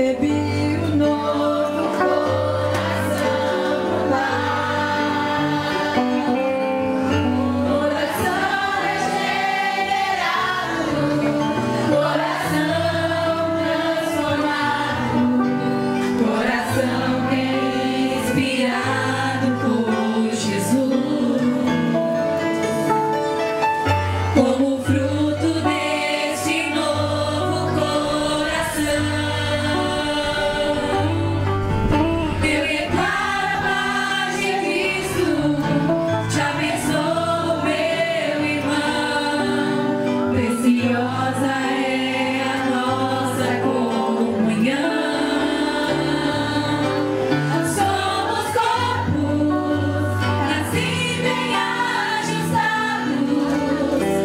recebi um novo coração, Pai. Coração regenerado, coração transformado, coração inspirado por Jesus. Como fruto deste novo coração, eu declaro a paz de Cristo, te abençoo, meu irmão. Preciosa é a nossa comunhão. Somos corpos, assim bem ajustados,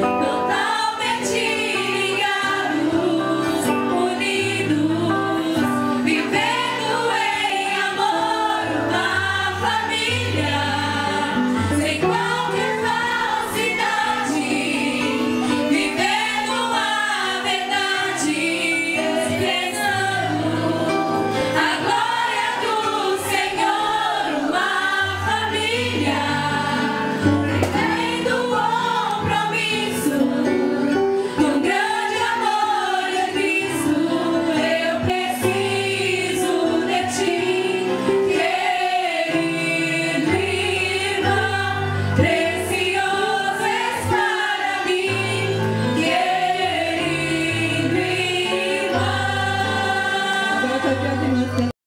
totalmente ligados, unidos, vivendo em amor, uma família, sem qualquer falsidade, vivendo a verdade, expressando a glória do Senhor, uma família, vivendo o compromisso com grande amor de Cristo. Eu preciso de ti, querido irmão, precioso és para mim, querido irmão.